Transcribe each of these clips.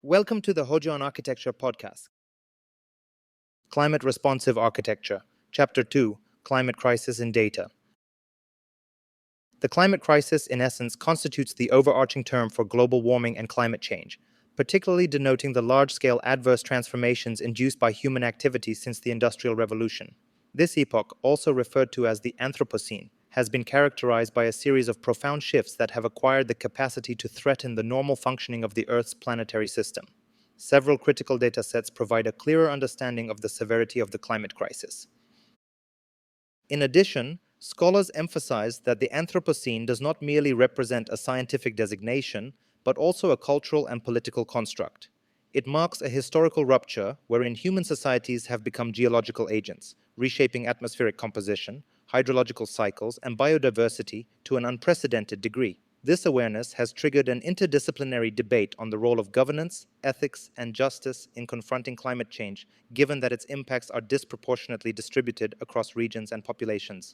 Welcome to the Hojo on Architecture podcast. Climate Responsive Architecture, Chapter 2, Climate Crisis in Data. The climate crisis, in essence, constitutes the overarching term for global warming and climate change, particularly denoting the large-scale adverse transformations induced by human activity since the Industrial Revolution. This epoch, also referred to as the Anthropocene, has been characterized by a series of profound shifts that have acquired the capacity to threaten the normal functioning of the Earth's planetary system. Several critical data sets provide a clearer understanding of the severity of the climate crisis. In addition, scholars emphasize that the Anthropocene does not merely represent a scientific designation, but also a cultural and political construct. It marks a historical rupture wherein human societies have become geological agents, reshaping atmospheric composition, hydrological cycles, and biodiversity to an unprecedented degree. This awareness has triggered an interdisciplinary debate on the role of governance, ethics, and justice in confronting climate change, given that its impacts are disproportionately distributed across regions and populations.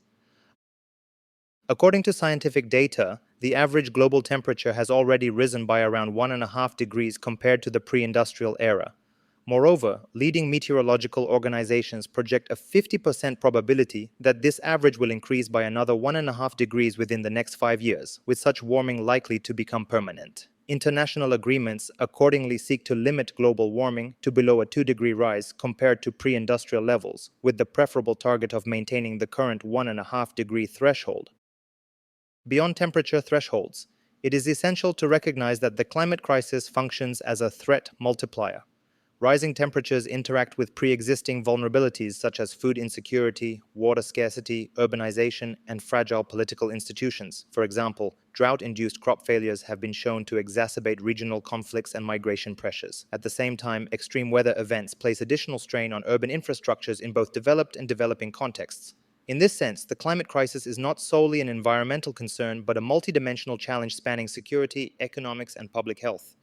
According to scientific data, the average global temperature has already risen by around 1.5 degrees compared to the pre-industrial era. Moreover, leading meteorological organizations project a 50% probability that this average will increase by another 1.5 degrees within the next 5 years, with such warming likely to become permanent. International agreements accordingly seek to limit global warming to below a 2-degree rise compared to pre-industrial levels, with the preferable target of maintaining the current 1.5-degree threshold. Beyond temperature thresholds, it is essential to recognize that the climate crisis functions as a threat multiplier. Rising temperatures interact with pre-existing vulnerabilities such as food insecurity, water scarcity, urbanization, and fragile political institutions. For example, drought-induced crop failures have been shown to exacerbate regional conflicts and migration pressures. At the same time, extreme weather events place additional strain on urban infrastructures in both developed and developing contexts. In this sense, the climate crisis is not solely an environmental concern, but a multidimensional challenge spanning security, economics, and public health.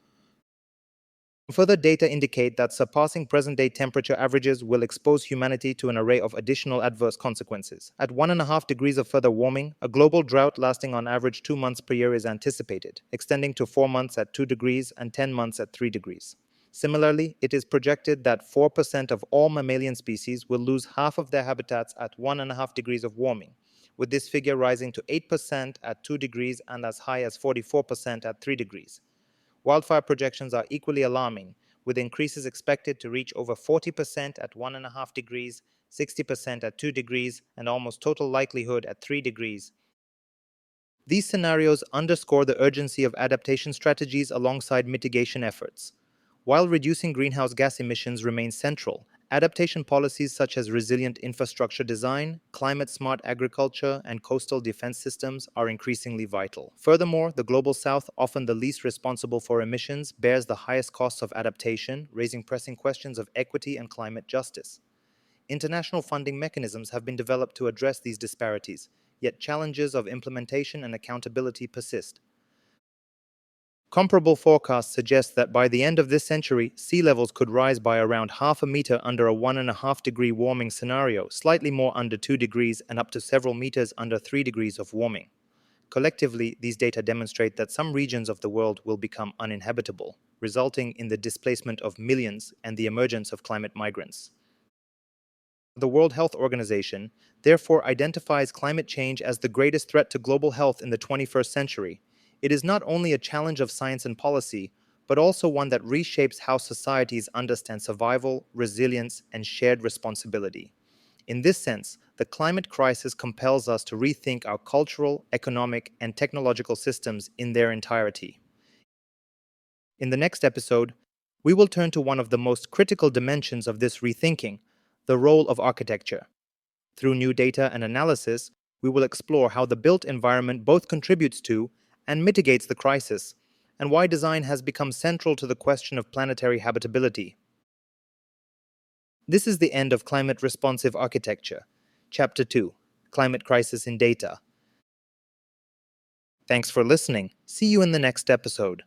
Further data indicate that surpassing present-day temperature averages will expose humanity to an array of additional adverse consequences. At 1.5 degrees of further warming, a global drought lasting on average 2 months per year is anticipated, extending to 4 months at 2 degrees and 10 months at 3 degrees. Similarly, it is projected that 4% of all mammalian species will lose half of their habitats at 1.5 degrees of warming, with this figure rising to 8% at 2 degrees and as high as 44% at 3 degrees. Wildfire projections are equally alarming, with increases expected to reach over 40% at 1.5 degrees, 60% at 2 degrees, and almost total likelihood at 3 degrees. These scenarios underscore the urgency of adaptation strategies alongside mitigation efforts. While reducing greenhouse gas emissions remains central, adaptation policies such as resilient infrastructure design, climate-smart agriculture, and coastal defense systems are increasingly vital. Furthermore, the Global South, often the least responsible for emissions, bears the highest costs of adaptation, raising pressing questions of equity and climate justice. International funding mechanisms have been developed to address these disparities, yet challenges of implementation and accountability persist. Comparable forecasts suggest that by the end of this century, sea levels could rise by around half a meter under a 1.5-degree warming scenario, slightly more under 2 degrees, and up to several meters under 3 degrees of warming. Collectively, these data demonstrate that some regions of the world will become uninhabitable, resulting in the displacement of millions and the emergence of climate migrants. The World Health Organization, therefore, identifies climate change as the greatest threat to global health in the 21st century. It is not only a challenge of science and policy, but also one that reshapes how societies understand survival, resilience, and shared responsibility. In this sense, the climate crisis compels us to rethink our cultural, economic, and technological systems in their entirety. In the next episode, we will turn to one of the most critical dimensions of this rethinking, the role of architecture. Through new data and analysis, we will explore how the built environment both contributes to and mitigates the crisis, and why design has become central to the question of planetary habitability. This is the end of Climate Responsive Architecture, Chapter 2, Climate Crisis in Data. Thanks for listening. See you in the next episode.